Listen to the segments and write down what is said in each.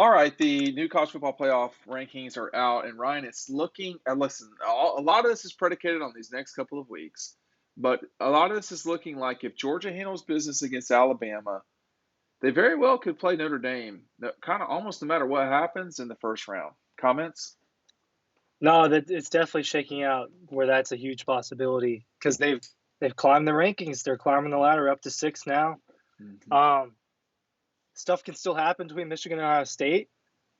All right, the new college football playoff rankings are out, and Ryan, it's looking. Listen, a lot of this is predicated on these next couple of weeks, but a lot of this is looking like if Georgia handles business against Alabama, they very well could play Notre Dame, kind of almost no matter what happens in the first round. Comments? No, that it's definitely shaking out where that's a huge possibility because they've climbed the rankings. They're climbing the ladder up to 6 now. Mm-hmm. Um, Stuff can still happen between Michigan and Ohio State,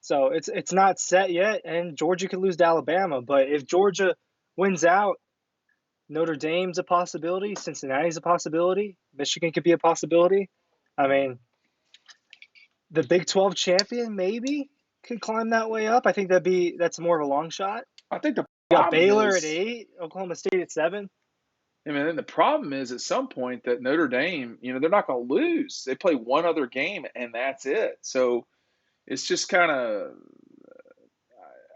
so it's not set yet. And Georgia could lose to Alabama, but if Georgia wins out, Notre Dame's a possibility. Cincinnati's a possibility. Michigan could be a possibility. I mean, the Big 12 champion maybe could climb that way up. I think that's more of a long shot. I think the You got problem Baylor at is, 8, Oklahoma State at 7. I mean, the problem is at some point that Notre Dame, they're not going to lose. They play one other game and that's it. So it's just kind of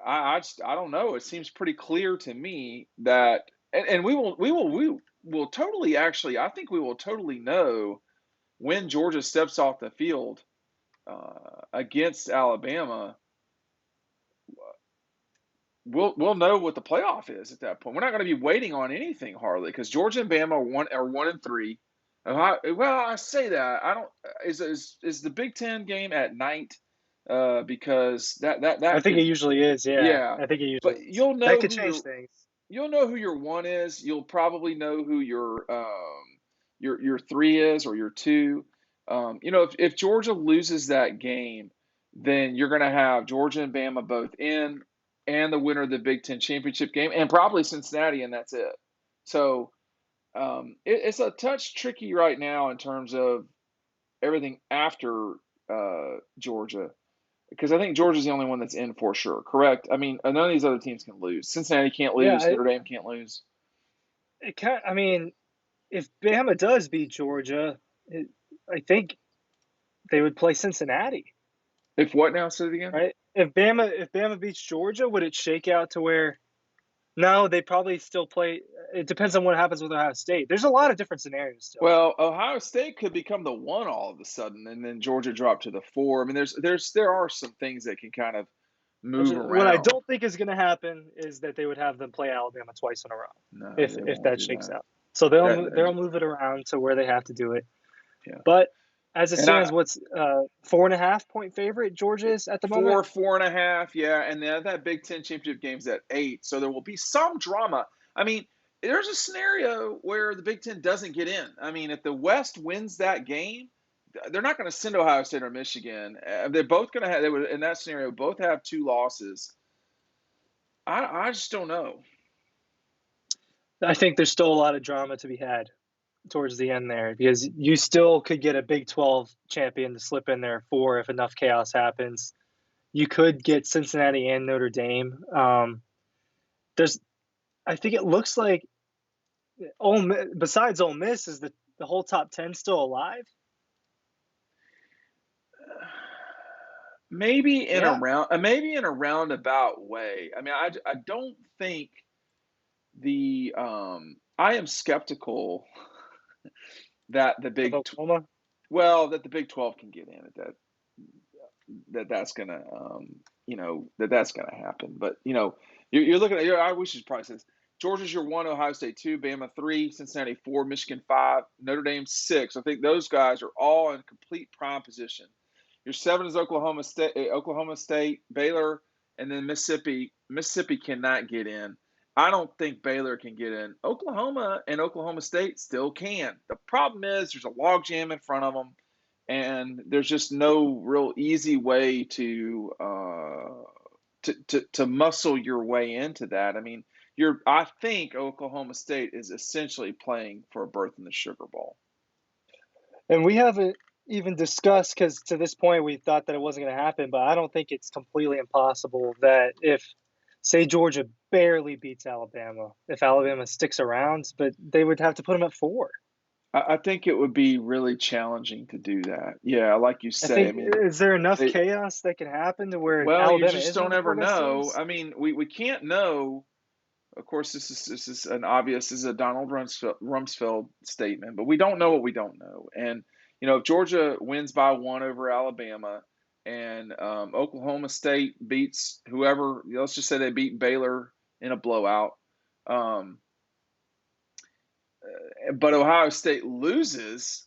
I don't know. It seems pretty clear to me that, and we will totally actually. I think we will totally know when Georgia steps off the field against Alabama. We'll know what the playoff is at that point. We're not going to be waiting on anything, Harley, because Georgia and Bama are 1-3. Well, I say that I don't. Is the Big Ten game at night? Because I that think it could, usually is. Yeah, yeah. I think it usually But is. That could change things. you'll know who your one is. You'll probably know who your three is or your two. If Georgia loses that game, then you're going to have Georgia and Bama both in, and the winner of the Big Ten championship game, and probably Cincinnati, and that's it. So it's a touch tricky right now in terms of everything after Georgia. Because I think Georgia's the only one that's in for sure, correct? I mean, none of these other teams can lose. Cincinnati can't Yeah, lose. Notre Dame can't lose. it can. I mean, if Bama does beat Georgia, I think they would play Cincinnati, If what now? Say it again. right? If Bama beats Georgia, would it shake out to where? No, they probably still play. It depends on what happens with Ohio State. There's a lot of different scenarios still. Well, Ohio State could become the one all of a sudden, and then Georgia drop to the four. I mean, there are some things that can kind of move What I around. don't think is going to happen is that they would have them play Alabama twice in a row No, if they if won't that do shakes that. out. So they'll That they'll move it around to where they have to do it. yeah. But as it And stands, what's 4.5 point favorite Georgia is at the moment? 4.5, yeah, and then that Big Ten championship game's at 8, so there will be some drama. I mean, there's a scenario where the Big Ten doesn't get in. I mean, if the West wins that game, they're not going to send Ohio State or Michigan. They're both going to have. They would in that scenario both have two losses. I just don't know. I think there's still a lot of drama to be had towards the end there because you still could get a Big 12 champion to slip in there for if enough chaos happens. You could get Cincinnati and Notre Dame. There's, I think it looks like besides Ole Miss, is the whole top 10 still alive? Yeah. Maybe in a roundabout way. I mean, I don't think I am skeptical that the Of Big Oklahoma. well that the Big 12 can get in at that's gonna that's gonna happen. But you're looking at I wish should probably say this. Georgia's your one, Ohio State 2, Bama 3, Cincinnati 4, Michigan 5, Notre Dame 6. I think those guys are all in complete prime position. Your 7 is Oklahoma State, Baylor, and then Mississippi. Mississippi cannot get in. I don't think Baylor can get in. Oklahoma and Oklahoma State still can. The problem is there's a logjam in front of them, and there's just no real easy way to muscle your way into that. I mean, I think Oklahoma State is essentially playing for a berth in the Sugar Bowl. And we haven't even discussed because to this point we thought that it wasn't going to happen, but I don't think it's completely impossible that if, say, Georgia barely beats Alabama, if Alabama sticks around, but they would have to put them at 4. I think it would be really challenging to do that. Yeah, like you I say. I think mean, is there enough chaos that can happen to where well, you Alabama just is one don't of the ever 4 best know. teams? I mean, we can't know. Of course, this is an obvious. This is a Donald Rumsfeld statement, but we don't know what we don't know. And if Georgia wins by 1 over Alabama, and Oklahoma State beats whoever. Let's just say they beat Baylor in a blowout. Um, but Ohio State loses.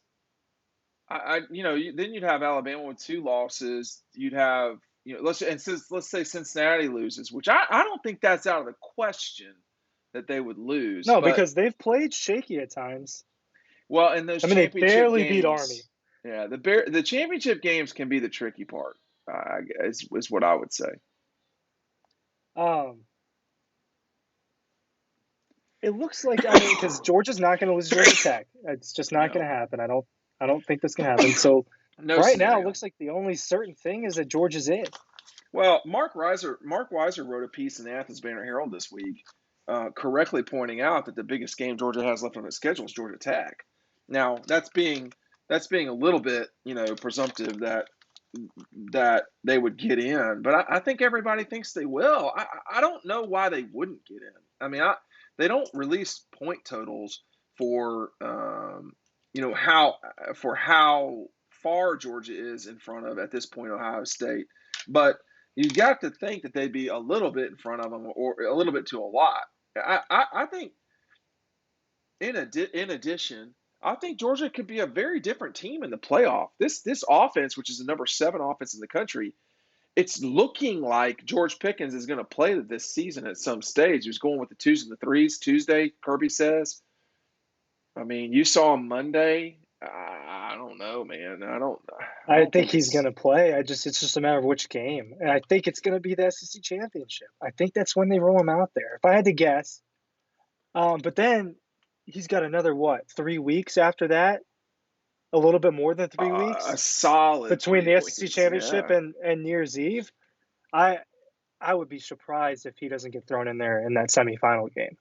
Then you'd have Alabama with 2 losses. You'd have, let's say Cincinnati loses, which I don't think that's out of the question that they would lose. No, But because they've played shaky at times. well, in those I mean, they championship barely beat Army. games, yeah, the championship games can be the tricky part. Is what I would say. Um, it looks like, I mean, because Georgia's not going to lose Georgia Tech. It's just not going No, to happen. I don't think that's going to happen. So no right now, it scenario. looks like the only certain thing is that Georgia's in. Well, Mark Weiser wrote a piece in the Athens Banner Herald this week, correctly pointing out that the biggest game Georgia has left on its schedule is Georgia Tech. Now, that's being a little bit, presumptive that they would get in, but I think everybody thinks they will. I don't know why they wouldn't get in. I mean, they don't release point totals for how far Georgia is in front of at this point Ohio State, but you got to think that they'd be a little bit in front of them or a little bit to a lot. I think in addition, I think Georgia could be a very different team in the playoff. This offense, which is the number 7 offense in the country, it's looking like George Pickens is going to play this season at some stage. He was going with the 2s and the 3s Tuesday, Kirby says. I mean, you saw him Monday. I don't know, man. I I don't think think he's it's going to play. It's just a matter of which game. And I think it's going to be the SEC championship. I think that's when they roll him out there. If I had to guess. But then he's got another, what, 3 weeks after that? A little bit more than 3 weeks a solid between three the SEC weeks. championship Yeah. and New Year's Eve. I I would be surprised if he doesn't get thrown in there in that semifinal game.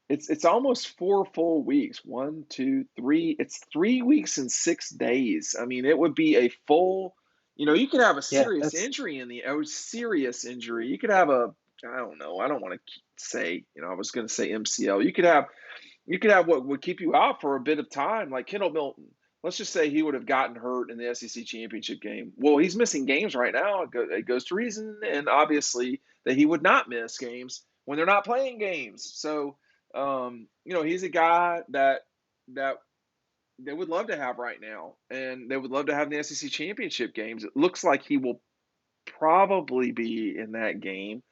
It's almost 4 full weeks. 1, 2, 3. It's 3 weeks and 6 days. I mean, it would be a full. You could have a Yeah, serious that's injury a serious injury. You could have a. I don't know. I don't want to say. I was going to say MCL. You could have what would keep you out for a bit of time, like Kendall Milton. Let's just say he would have gotten hurt in the SEC championship game. Well, he's missing games right now. It goes to reason, and obviously that he would not miss games when they're not playing games. So, he's a guy that they would love to have right now, and they would love to have in the SEC championship games. It looks like he will probably be in that game,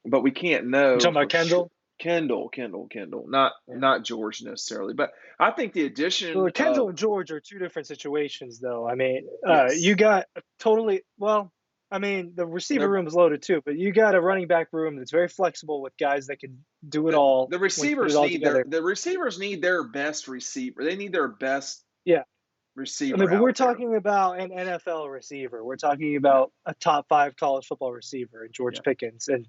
but we can't you know talking for about sure. Kendall. Kendall, not Yeah. not George necessarily, but I think the addition Well, of Kendall and George are two different situations, though. I mean, you yes, got totally well. I mean, the receiver they're room is loaded too, but you got a running back room that's very flexible with guys that can do it the all the when you put it receivers all need their together. the receivers need their best receiver. They need their best Yeah, I mean, receiver but we're out there. talking about an NFL receiver. We're talking about a top 5 college football receiver in Yeah, George Pickens, and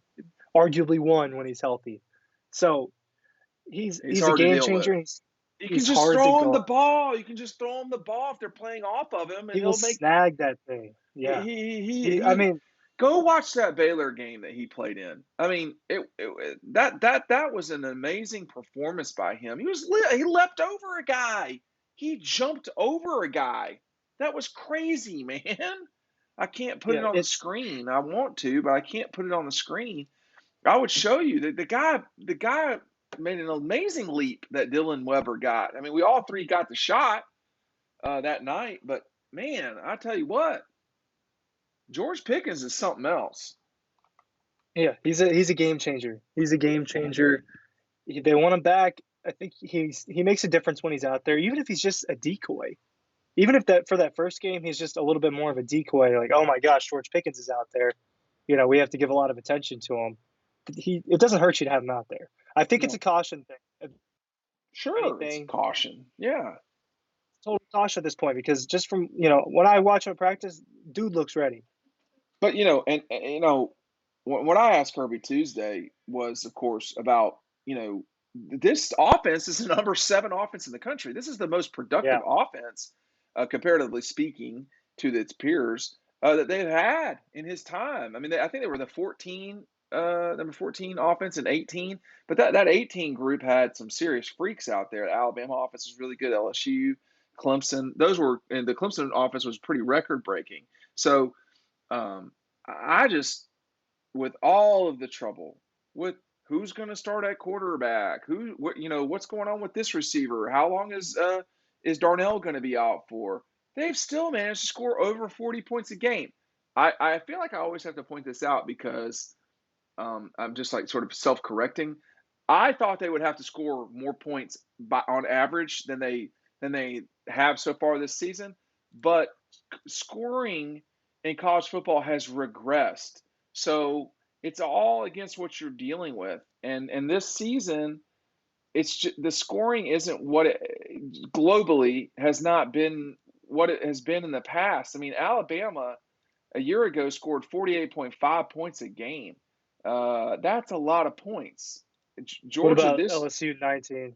arguably one when he's healthy. So he's he's a hard to game deal with. changer. And You can he's just hard to throw him the guard. ball. You can just throw him the ball if they're playing off of him, and He will he'll make snag that thing. he Yeah. he he. I he mean, Go watch that Baylor game that he played in. I mean, that was an amazing performance by him. He leapt over a guy. He jumped over a guy. That was crazy, man. I can't put yeah, it on the it's screen. I want to, but I can't put it on the screen. I would show you that the guy made an amazing leap that Dylan Weber got. I mean, we all three got the shot that night, but man, I tell you what, George Pickens is something else. yeah, he's a game changer. He's a game changer. They want him back. I think he makes a difference when he's out there, even if he's just a decoy. Even if that for that first game he's just a little bit more of a decoy, like, oh my gosh, George Pickens is out there. We have to give a lot of attention to him. It doesn't hurt you to have him out there. I think it's a No, caution thing. If sure, it's anything, caution. Yeah, total caution at this point because just from when I watch him practice, dude looks ready. but what I asked Kirby Tuesday was, of course, about this offense is the number 7 offense in the country. This is the most productive Yeah, offense, comparatively speaking, to its peers that they've had in his time. I mean, I think they were the number 14 offense in 18, but that 18 group had some serious freaks out there. The Alabama offense was really good. LSU, Clemson, and the Clemson offense was pretty record breaking. So I just, with all of the trouble, with who's going to start at quarterback, what's going on with this receiver, how long is Darnell going to be out for? They've still managed to score over 40 points a game. I feel like I always have to point this out because I'm just like sort of self-correcting. I thought they would have to score more points on average than they have so far this season, but scoring in college football has regressed. So it's all against what you're dealing with. And this season, it's just, the scoring isn't what it globally has not been what it has been in the past. I mean, Alabama a year ago scored 48.5 points a game. That's a lot of points. What Georgia about this LSU 19?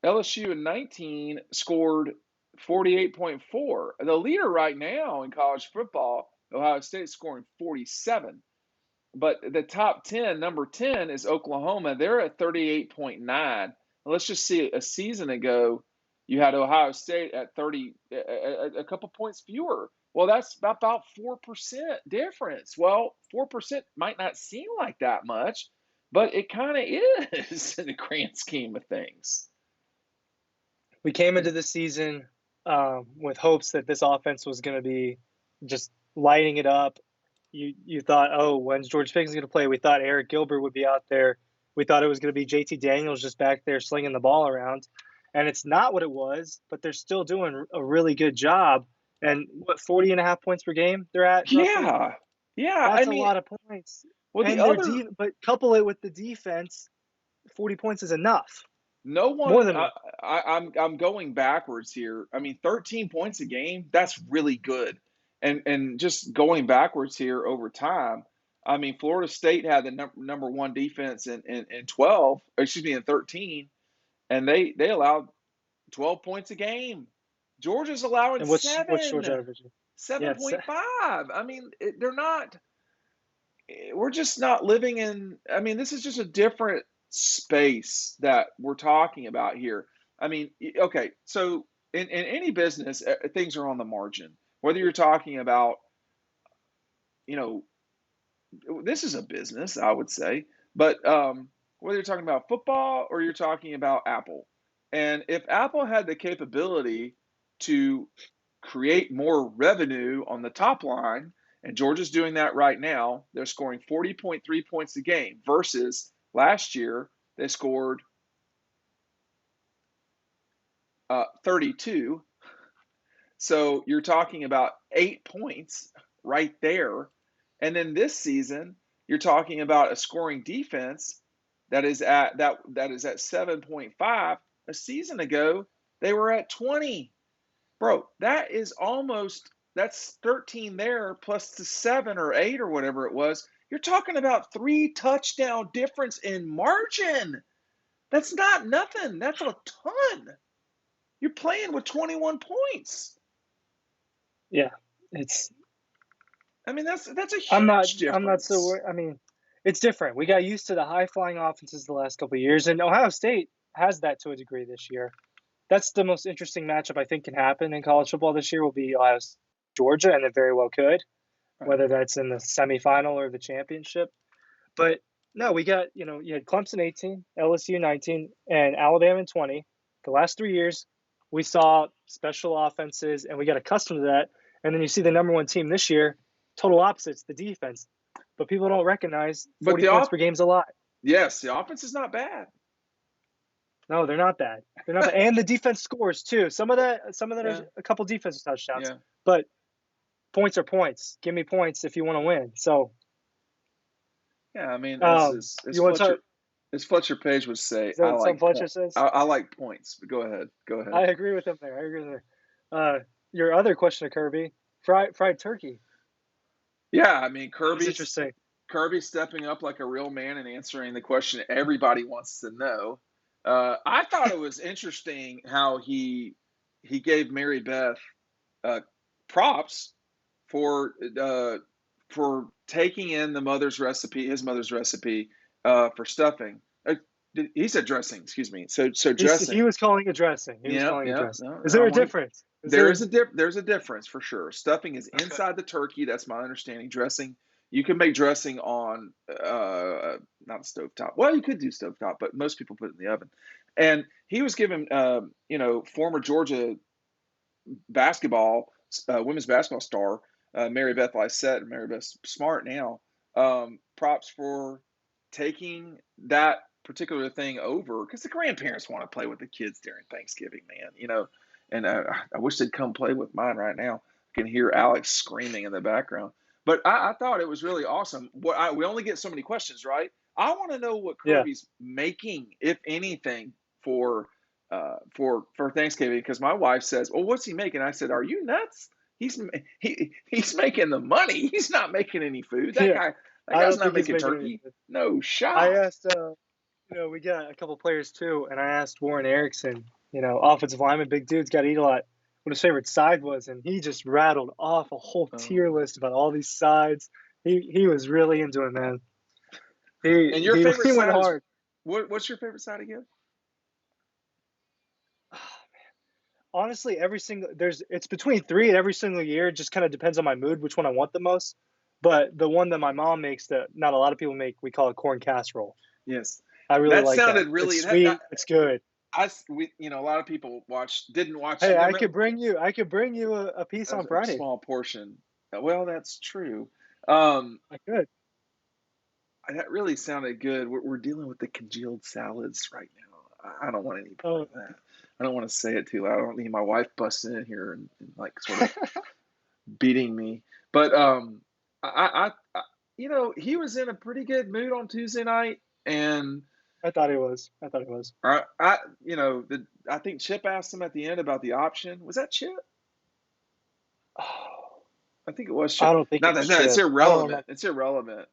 LSU in 19 scored 48.4. The leader right now in college football, Ohio State, scoring 47. But the top 10, number 10 is Oklahoma. They're at 38.9. Let's just see, a season ago, you had Ohio State at 30, a couple points fewer. Well, that's about 4% difference. Well, 4% might not seem like that much, but it kind of is in the grand scheme of things. We came into the season with hopes that this offense was going to be just lighting it up. You thought, oh, when's George Pickens going to play? We thought Eric Gilbert would be out there. We thought it was going to be JT Daniels just back there slinging the ball around. And it's not what it was, but they're still doing a really good job. And what, 40.5 points per game they're at roughly? Yeah. Yeah. I That's a mean, lot of points. well, the And other, but couple it with the defense, 40 points is enough. no More one, than enough. I'm going backwards here. I mean, 13 points a game, that's really good. And just going backwards here over time, I mean, Florida State had the number one defense in 12, excuse me, in 13, and they allowed 12 points a game. Georgia's allowing And what's Georgia seven, averaging? Yeah, 7.5. I mean, they're not, we're just not living in, I mean, this is just a different space that we're talking about here. I mean, okay, so in any business, things are on the margin. Whether you're talking about, you know, this is a business, I would say, but whether you're talking about football or you're talking about Apple, and if Apple had the capability to create more revenue on the top line, and Georgia's doing that right now, they're scoring 40.3 points a game versus last year they scored 32. So you're talking about 8 points right there. And then this season, you're talking about a scoring defense that is at 7.5. A season ago, they were at 20. Bro, that's 13 there plus the 7 or 8 or whatever it was. You're talking about 3 touchdown difference in margin. That's not nothing. That's a ton. You're playing with 21 points. yeah. It's I mean, that's a I'm huge not so difference. worried. I mean, it's different. We got used to the high flying offenses the last couple of years, and Ohio State has that to a degree this year. That's the most interesting matchup I think can happen in college football this year will be Ohio State, Georgia, and it very well could, Right. whether that's in the semifinal or the championship. But no, we got, you had Clemson 18, LSU 19, and Alabama 20. The last 3 years, we saw special offenses, and we got accustomed to that. And then you see the number one team this year, total opposites, the defense. But people don't recognize But 40 the points off per game is a lot. yes, the offense is not bad. No, they're not bad. They're not bad. And the defense scores too. Some of that are Yeah, a couple defensive touchdowns. yeah. But points are points. Give me points if you want to win. So, Yeah, I mean, as you want to Fletcher talk? as Fletcher Page would say, Is I that something like Fletcher point. says? I like points. But go ahead. Go ahead. I agree with him there. I agree with him there. Your other question to Kirby, fried turkey. Yeah, I mean, That was interesting. Kirby stepping up like a real man and answering the question everybody wants to know. I thought it was interesting how he gave Mary Beth uh, props for uh, for taking in his mother's recipe for stuffing. He said dressing. Excuse me. So He dressing. was calling it dressing. He was Yep, calling it yep. dressing. No, Is I there a want to. difference? Is there? There's a difference for sure. Stuffing is Okay. inside the turkey. That's my understanding. Dressing, you can make dressing on not a stovetop. Well, you could do stovetop, but most people put it in the oven. And he was given, former Georgia basketball, women's basketball star, Mary Beth Lysette, Mary Beth Smart now, props for taking that particular thing over because the grandparents want to play with the kids during Thanksgiving, man. And I wish they'd come play with mine right now. I can hear Alex screaming in the background. But I thought it was really awesome. We only get so many questions, right? I want to know what Yeah. Kirby's making, if anything, for for Thanksgiving because my wife says, "Well, what's he making?" I said, "Are you nuts? He's making the money. He's not making any food. That Yeah. guy that I guy's don't not think he's making making turkey. anything. No I shot." asked, we got a couple players too, and I asked Warren Erickson, offensive lineman, big dude's got to eat a lot, what his favorite side was, and he just rattled off a whole tier Um, list about all these sides. He was really into it, man. He and your he favorite he went side is hard. what's your favorite side again? Honestly, it's between three every single year. It just kind of depends on my mood, which one I want the most. But the one that my mom makes that not a lot of people make, we call it corn casserole. Yes, I really that like that. sounded It's really that sweet. It's good. a lot of people didn't watch. Hey, I could bring you a piece on A Friday. small portion. Well, that's true. Um, I could. that really sounded good. We're dealing with the congealed salads right now. I don't want any part Oh, of that. I don't want to say it too loud. I don't need my wife busting in here and like sort of beating me. But I he was in a pretty good mood on Tuesday night, and I thought it was. I thought it was. I think Chip asked him at the end about the option. Was that Chip? Oh, I think it was I Chip. don't think it Not was that no, it's Chip. I don't irrelevant. remember. It's irrelevant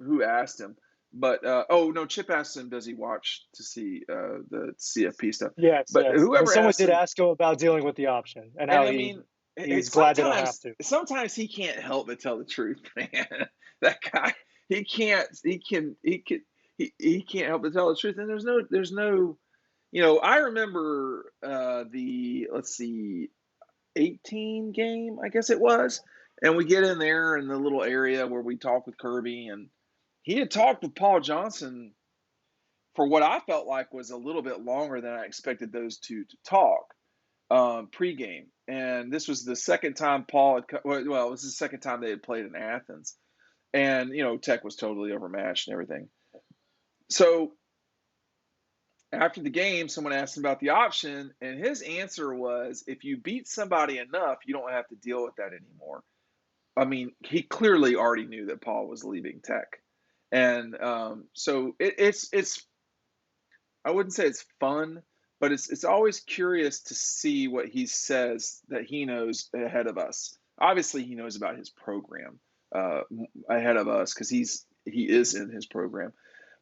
who asked him. But oh no, Chip asked him, does he watch to see the CFP stuff? Yes, But yes. But whoever someone asked did him, ask him about dealing with the option and and how I he mean, he's glad they don't have sometimes to. he can't help but tell the truth, man. That guy, he can't. He can't help but tell the truth. And there's no. I remember the let's see 18 game, I guess it was. And we get in there in the little area where we talk with Kirby, and he had talked with Paul Johnson for what I felt like was a little bit longer than I expected those two to talk pregame. And this was the second time Paul had, well, it was the second time they had played in Athens. And, Tech was totally overmatched and everything. So after the game, someone asked him about the option, and his answer was if you beat somebody enough, you don't have to deal with that anymore. I mean, he clearly already knew that Paul was leaving Tech, and so it's I wouldn't say it's fun, but it's always curious to see what he says that he knows ahead of us. Obviously, he knows about his program uh, ahead of us because he is in his program.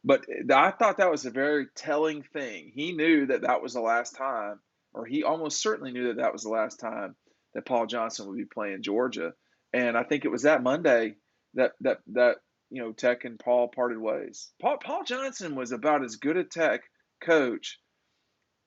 But I thought that was a very telling thing. He knew that that was the last time, or he almost certainly knew that that was the last time that Paul Johnson would be playing Georgia. And I think it was that Monday that Tech and Paul parted ways. Paul Johnson was about as good a Tech coach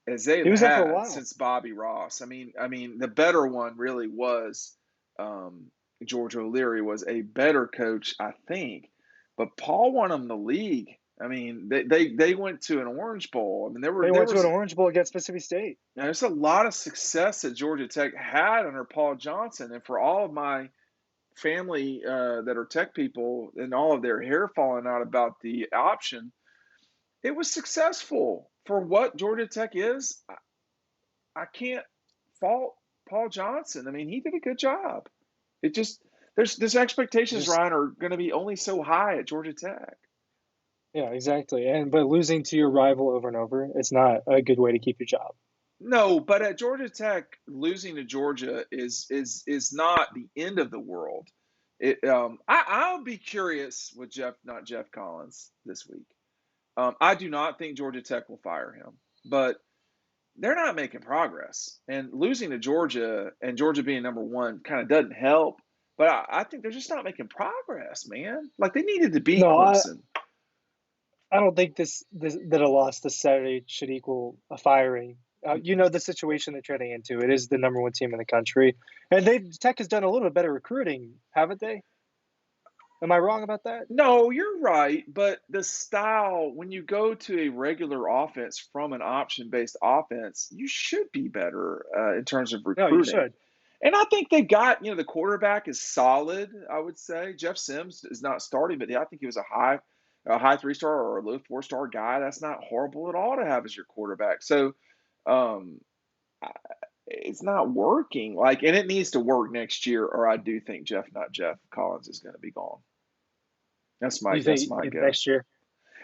as they've He was there for a had while. since Bobby Ross. I mean, the better one really was um, George O'Leary was a better coach, I think. But Paul won them the league. I mean, they went to an Orange Bowl. I mean, They there went to an was Orange Bowl against Mississippi State. there's a lot of success that Georgia Tech had under Paul Johnson, and for all of my family that are Tech people and all of their hair falling out about the option, it was successful for what Georgia Tech is. I can't fault Paul Johnson. I mean, he did a good job. It just there's expectations, Just Ryan, are going to be only so high at Georgia Tech. yeah, exactly. But losing to your rival over and over, it's not a good way to keep your job. No, but at Georgia Tech, losing to Georgia is not the end of the world. I'll be curious with not Jeff Collins this week. I do not think Georgia Tech will fire him, but they're not making progress. And losing to Georgia and Georgia being number one kind of doesn't help. But I think they're just not making progress, man. Like they needed to beat No, Clemson. I don't think this that a loss this Saturday should equal a firing. You know the situation they're treading into. It is the number one team in the country, and Tech has done a little bit better recruiting, haven't they? Am I wrong about that? No, you're right, but the style, when you go to a regular offense from an option-based offense, you should be better in terms of No, you recruiting. should. And I think they got, the quarterback is solid, I would say. Jeff Sims is not starting, but I think he was a high 3-star or a low 4-star guy. That's not horrible at all to have as your quarterback. So, um, I- it's not working. And it needs to work next year, or I do think not Jeff Collins is going to be gone. You That's think my next guess. year?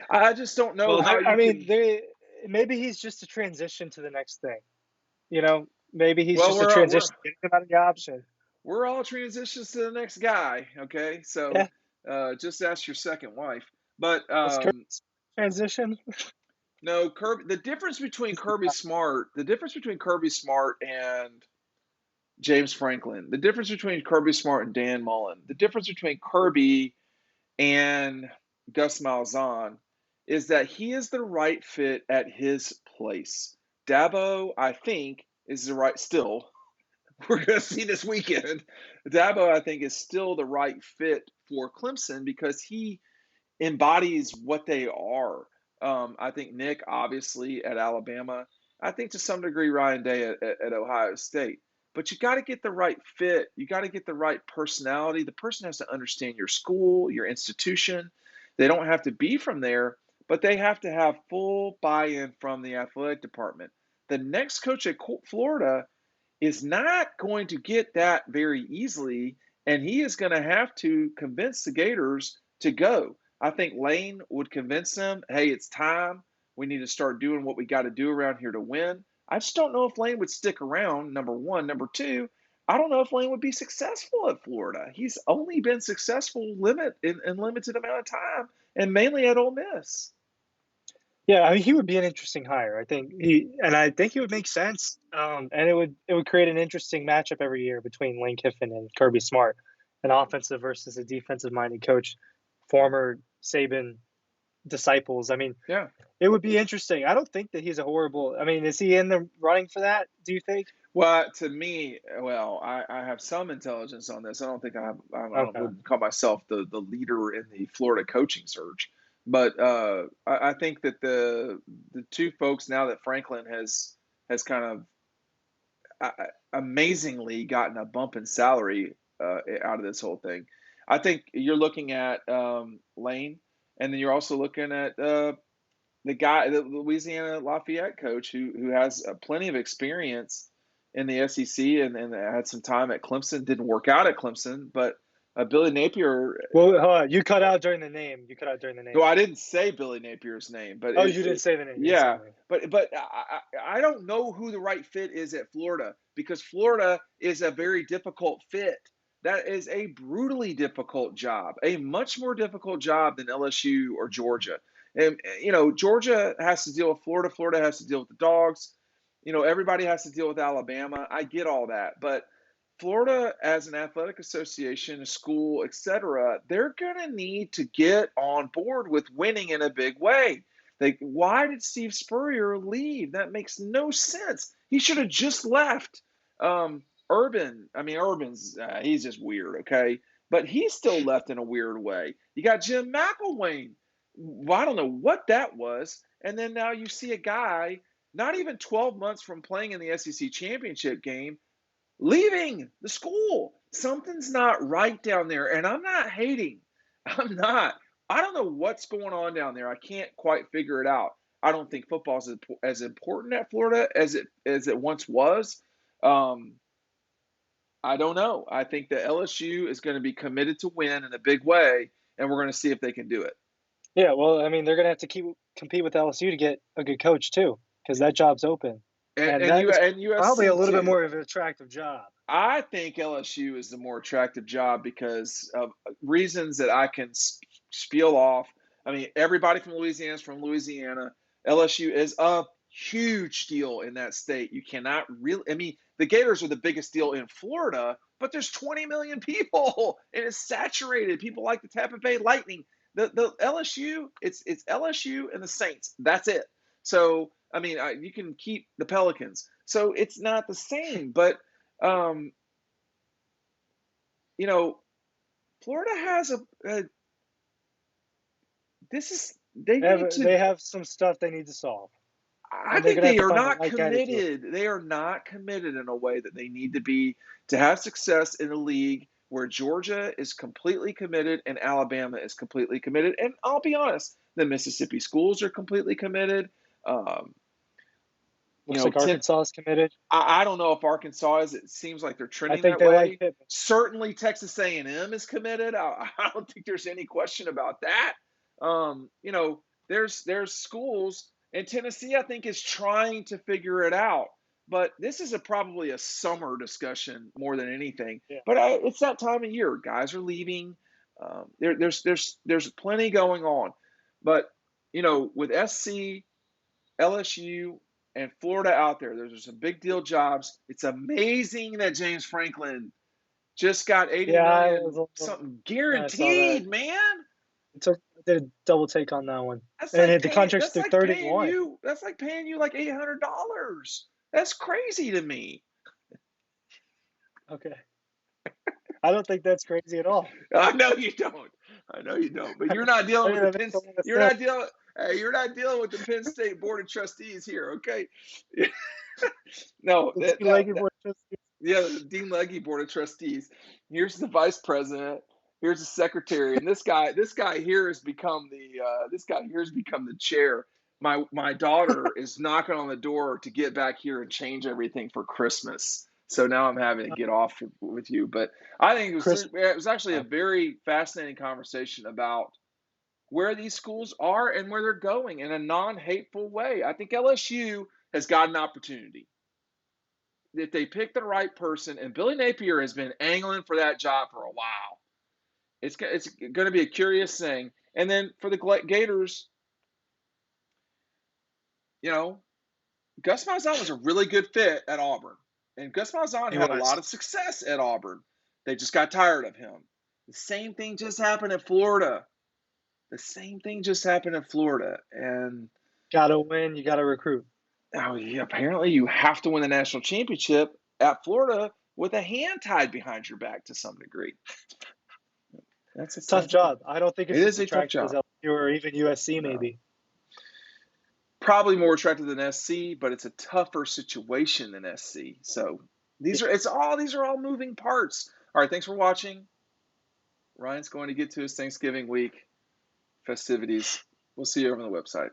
I just don't know Well, how I you mean, can. maybe he's just a transition to the next thing. You know, maybe he's Well, just a transition, getting him out of the option. we're all transitions to the next guy. Okay, so Yeah, just ask your second wife. But was Kirby's transition. no, Kirby. The difference between Kirby Smart and James Franklin, the difference between Kirby Smart and Dan Mullen, the difference between Kirby and Gus Malzahn is that he is the right fit at his place. Dabo, I think, is the right still. We're going to see this weekend. Dabo, I think, is still the right fit for Clemson because he embodies what they are. I think Nick, obviously, at Alabama. I think to some degree Ryan Day at Ohio State. But you got to get the right fit. You got to get the right personality. The person has to understand your school, your institution. They don't have to be from there, but they have to have full buy-in from the athletic department. The next coach at Florida is not going to get that very easily, and he is going to have to convince the Gators to go. I think Lane would convince them, hey, it's time. We need to start doing what we got to do around here to win. I just don't know if Lane would stick around, number one. Number two, I don't know if Lane would be successful at Florida. He's only been successful in limited amount of time, and mainly at Ole Miss. Yeah, I mean, he would be an interesting hire. I think he would make sense. And it would create an interesting matchup every year between Lane Kiffin and Kirby Smart, an offensive versus a defensive minded coach, former Saban disciples. I mean, Yeah. it would be interesting. I don't think that he's a horrible. I mean, is he in the running for that? Do you think? Well, to me, I have some intelligence on this. I don't think Okay. wouldn't call myself the leader in the Florida coaching search, but I think that the two folks now that Franklin has kind of amazingly gotten a bump in salary out of this whole thing. I think you're looking at Lane, and then you're also looking at the Louisiana Lafayette coach who has plenty of experience in the SEC and had some time at Clemson. Didn't work out at Clemson, but Billy Napier. Well, hold on. You cut out during the name. You cut out during the Well, name. I didn't say Billy Napier's name, but Oh, you didn't say the name. You didn't say yeah, the name. but I don't know who the right fit is at Florida because Florida is a very difficult fit. That is a brutally difficult job, a much more difficult job than LSU or Georgia. And Georgia has to deal with Florida. Florida has to deal with the dogs. Everybody has to deal with Alabama. I get all that, but Florida, as an athletic association, a school, etc., they're going to need to get on board with winning in a big way. Why did Steve Spurrier leave? That makes no sense. He should have just left. Urban's he's just weird, okay, but he still left in a weird way. You got Jim McElwain. Well, I don't know what that was, and then now you see a guy not even 12 months from playing in the SEC championship game leaving the school. Something's not right down there. And I'm not hating. I'm not. I don't know what's going on down there. I can't quite figure it out. I don't think football is as important at Florida as it once was. Um, I don't know. I think that LSU is going to be committed to win in a big way, and we're going to see if they can do it. Yeah, well, I mean, they're gonna have to compete with LSU to get a good coach too, because that job's open, And, and and that you is and probably a USC little bit too. more of an attractive job. I think LSU is the more attractive job because of reasons that I can spiel off. I mean, everybody from Louisiana is from Louisiana. LSU is a huge deal in that state. You cannot really, I mean, the Gators are the biggest deal in Florida, but there's 20 million people and it's saturated. People like the Tampa Bay Lightning. The LSU, it's LSU and the Saints. That's it. So I mean, you can keep the Pelicans. So it's not the same. But, um, you know, Florida has this is, they need to, They have some stuff they need to solve, I and they're think gonna have they to are find the not right guy to do it. committed. They are not committed in a way that they need to be to have success in a league where Georgia is completely committed and Alabama is completely committed. And I'll be honest, the Mississippi schools are completely committed. Um, Looks like Tim, Arkansas is committed. I don't know if Arkansas is. It seems like they're I trending think that they like way. Pittman. Certainly, Texas A&M is committed. I don't think there's any question about that. There's schools, and Tennessee, I think, is trying to figure it out. But this is probably a summer discussion more than anything. Yeah, But it's that time of year. Guys are leaving. There's plenty going on. But with SC, LSU, and Florida out there. Those are some big deal jobs. It's amazing that James Franklin just got 80 yeah, I million was a little. something I saw that. guaranteed, man. I did a double take on that one, That's like and the paying contract's that's through like paying 31. you that's like paying you like $800. That's crazy to me. Okay, I don't think that's crazy at all. I know you don't. I know you don't. But you're not I dealing with mean, the that Penn makes a lot of you're sense. not dealing hey, you're not dealing with the Penn State Board of Trustees here, okay? No, The that, that, two-legged that boy trustees. yeah, the Dean Legge Board of Trustees. Here's the vice president. Here's the secretary, and this guy here has become the chair. My daughter is knocking on the door to get back here and change everything for Christmas. So now I'm having to get off with you. But I think Chris. it was actually a very fascinating conversation about where these schools are and where they're going in a non-hateful way. I think LSU has got an opportunity if they pick the right person, and Billy Napier has been angling for that job for a while. It's going to be a curious thing. And then for the Gators, you know, Gus Malzahn was a really good fit at Auburn, and Gus Malzahn He had a lot was. of success at Auburn. They just got tired of him. The same thing just happened in Florida. The same thing just happened in Florida, and Gotta win. You gotta recruit. now apparently you have to win the national championship at Florida with a hand tied behind your back to some degree. Tough job. I don't think It it's as is a tough attractive as job. LSU or even USC No. maybe. Probably more attractive than SC, but it's a tougher situation than SC. So Yeah. these are all moving parts. All right, thanks for watching. Ryan's going to get to his Thanksgiving week festivities. We'll see you over on the website.